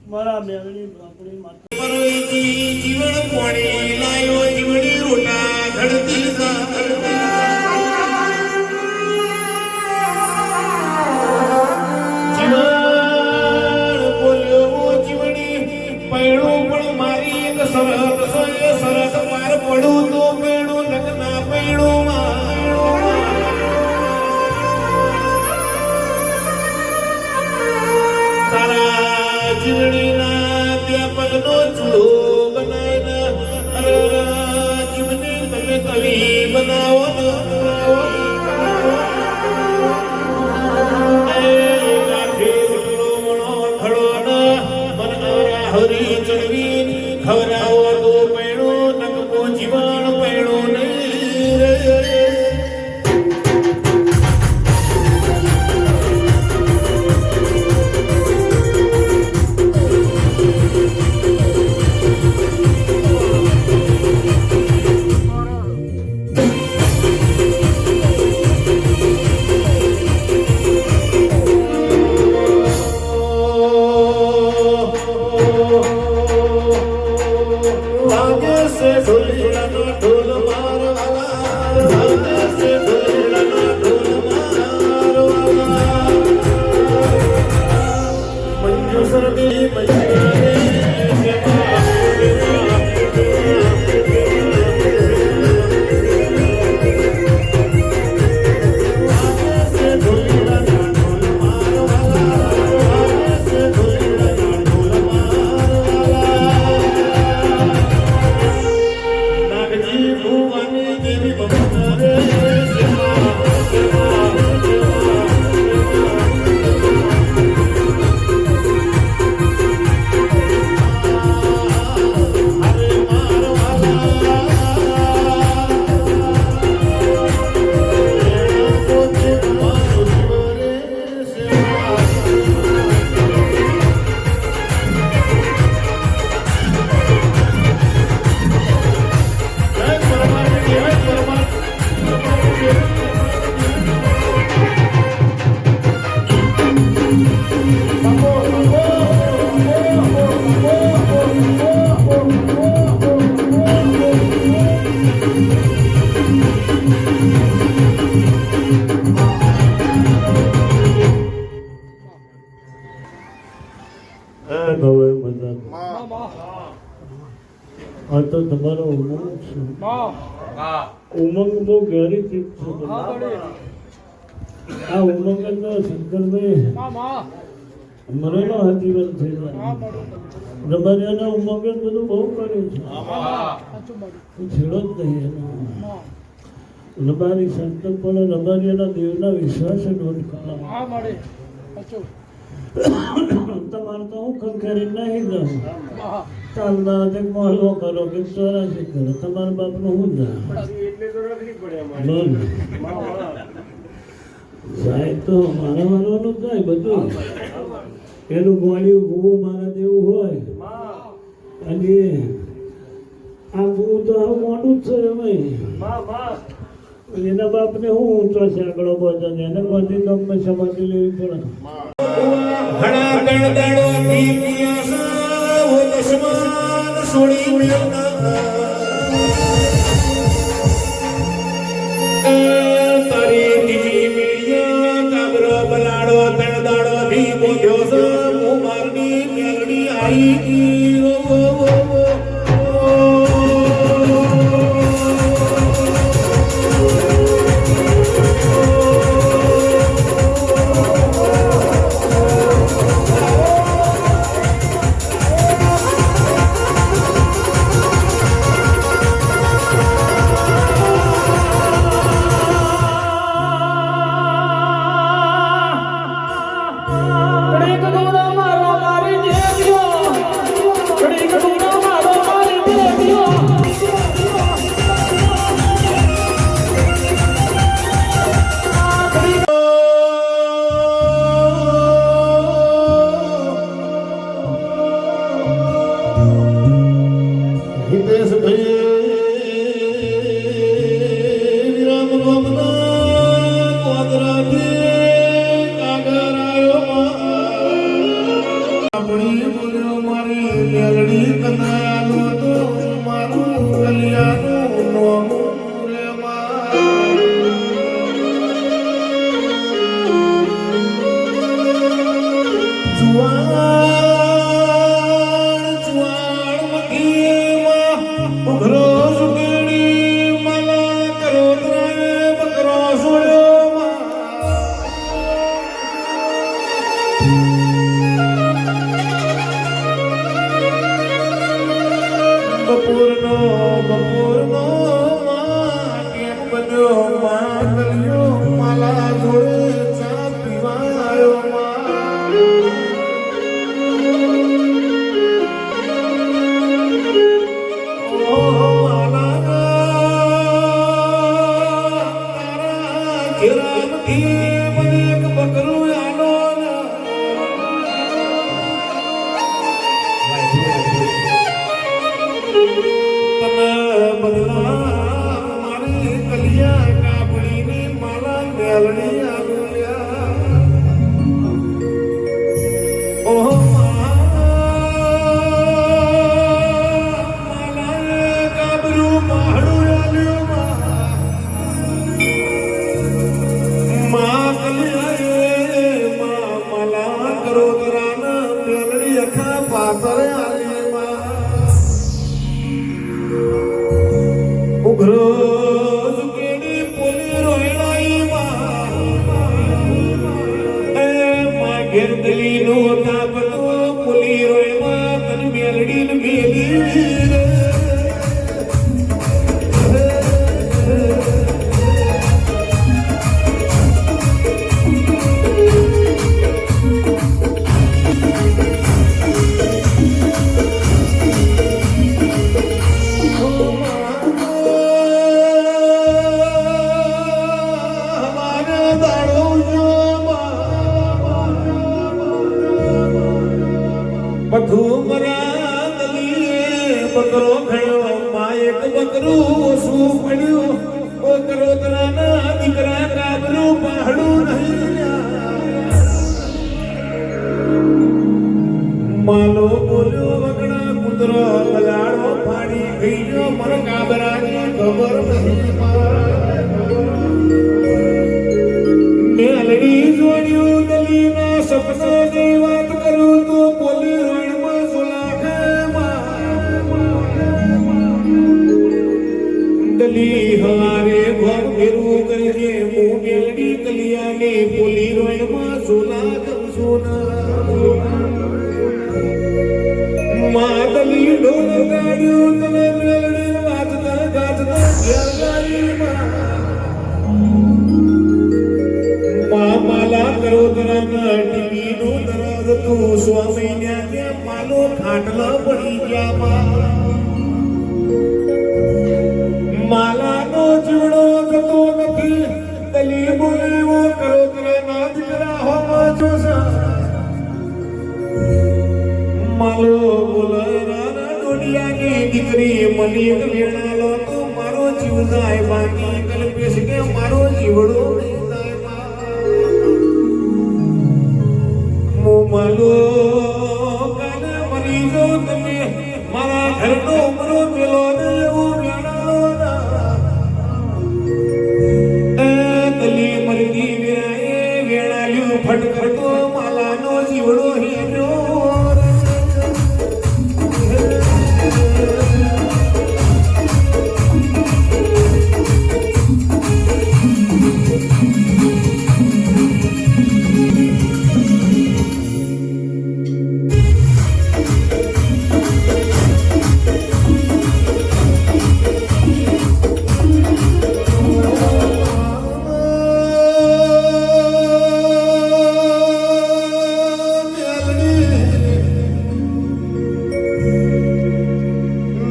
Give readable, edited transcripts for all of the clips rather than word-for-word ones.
મારા મેળની આપણી માતા જીવન પાણી લાયો જીવની રોટા ઘડતી જીવન બોલ્યો જીવની પૈણું પણ મારી એક સરહદ સરહદ પાર પડું તો પૈણું નકના પૈણું તારા જીવણીના ત્યાં પગનો ચૂડો બનાવીને જીવની તમે કલી બનાવો હરી ચડવી ખવરાવો તો પૈણું નકકો જીવન પૈણું નહીં આ તો તમારો ઉમંગ છે ઉમંગ બહુ ગહેરી ચીજ છે આ ઉમંગ નો શંકરભાઈ મરેલો આજીવન થઈ જાય રબારિયાના ઉમંગ બધું બહુ કર્યું છે છેડો જ નહીં એનો રબારી સંત પણ રબારિયાના દેવના વિશ્વાસે નોંધ કરો તમારે તો હું ખંખેરી નહીં જાઉં ચાલના તે મોહલો કરો કે ચોરાશી કરો તમારા બાપનું હું જાય તો મારા મારવાનું જાય બધું એનું ગોળિયું ભૂવું મારા જેવું હોય અને આ ભૂવું તો આવું મોટું જ છે અમે એના બાપને હું ઊંચો છે આગળ પહોંચે એને બધી તમને સમાધિ લેવી પડે હણા દણદણો પીપિયા ઓ દશમાન સોડી ઉડ્યા રોજ કેડી પોલી રોયણાઈ માં ઘેર દલીનો તાપતો પોલી રોયમાં તન મેલડીન મેલી બકરો ખડ્યો માં એક બકરું શું પડ્યું ઓ કરો તરાના દીકરા કાબરું પહાડું નહીં માલો બોલ્યો વગડા કૂતરો બલાડો ફાડી ગઈ ગયો મર કાબરાની ખબર નહીં મેલડી જોડ્યું દલીના સપનાની વાત કરું તો બોલી રણમાં સુલાખે દલી હવારે ઘર ફેરવું કરજે હું મેલડી કલિયાને બોલી રણમાં સુલાખમ સોના માં દલી ઢોલ ગાડ્યું તમે મેલડી વાજતા ગાજતા ઘેર ગાડી માં માલા કરો તરાના ટીવીનું દરદ તું 100 મહિના કે માલો ખાટલા પડી ગયા માલાનો જીવડો જતો નથી દલી બોલીઓ કરો તરાના દીકરા હોવા જોસા માલો બોલરાના દુનિયાની દીકરી મની વેણાલો તો મારો જીવ જાય બાકી કલ્પેશ કે મારો જીવડો માલો કાને મરી જો તમે મારા ઘરનો ઉમરો પેલો ને એવું વેણાલો દલી મરદી વેણાલ્યું ફટફટો માલાનો જીવડો હેજો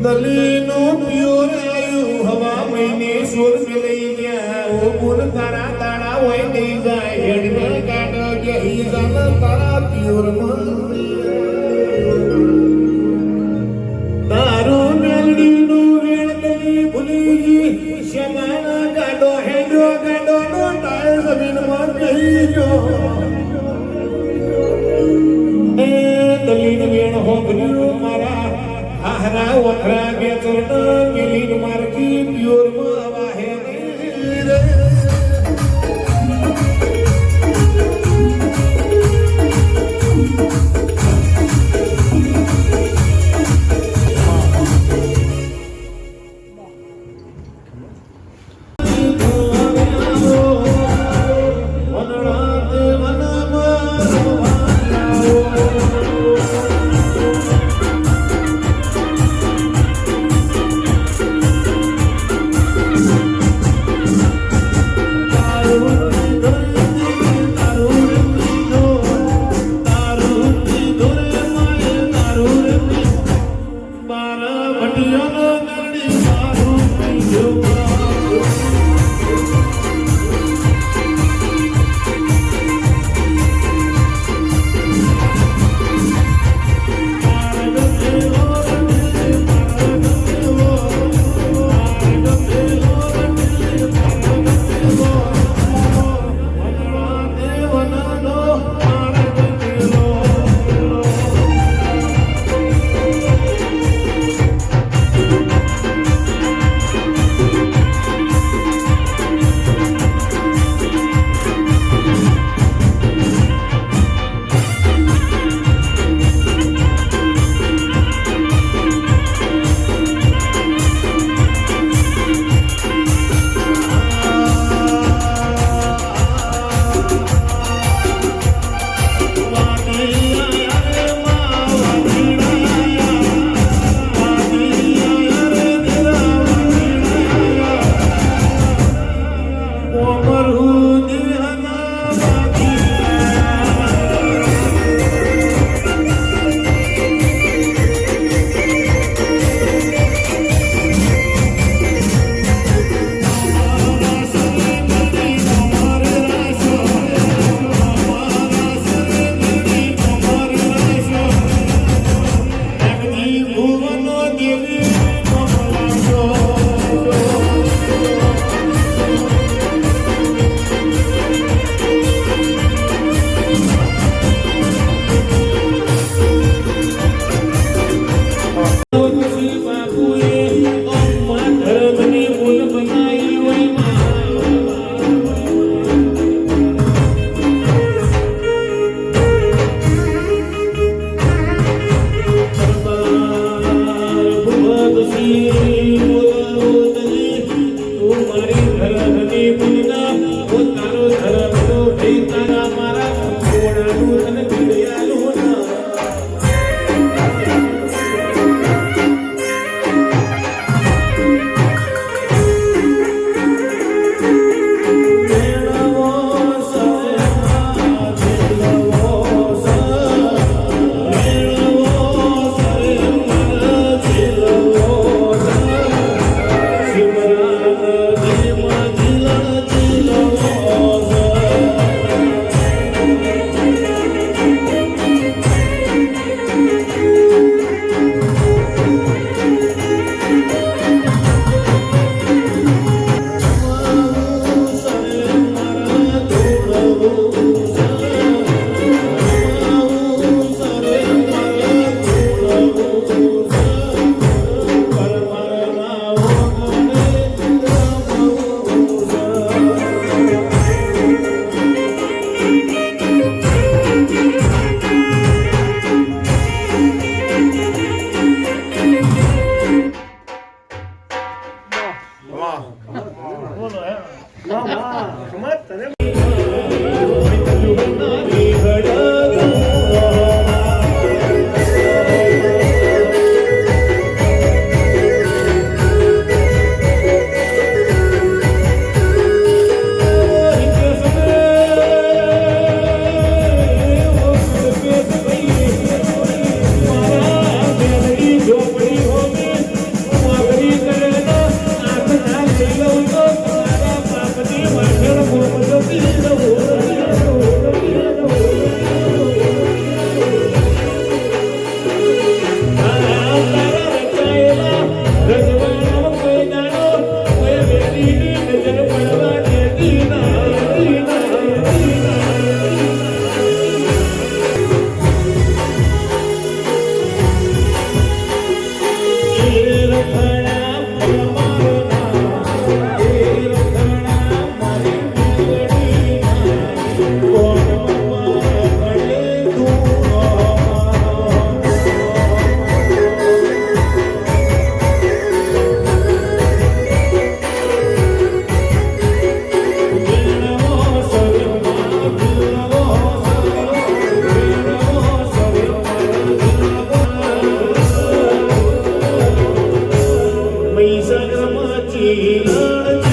દલીનો પ્યોર આયુ હવા મહિને સોર મે લઈ ગયા ઓ બોલ તારા તારા હોય નહીં જાય હેડને કાઢ કે હી જાના તારા પ્યોર માં તારો મેલડીનો વેણ દલી ભૂલી શમાના ગાડો હેડો ગાડો નો ટાયર જમીન માં કહી ગયો એ દલીન વેણ હોગર્યું મારા આહરા વખરા બે ચરણ મિલીન મારકી પ્યોર માં વાહે રે મહીસાગરમાં ચીલાણ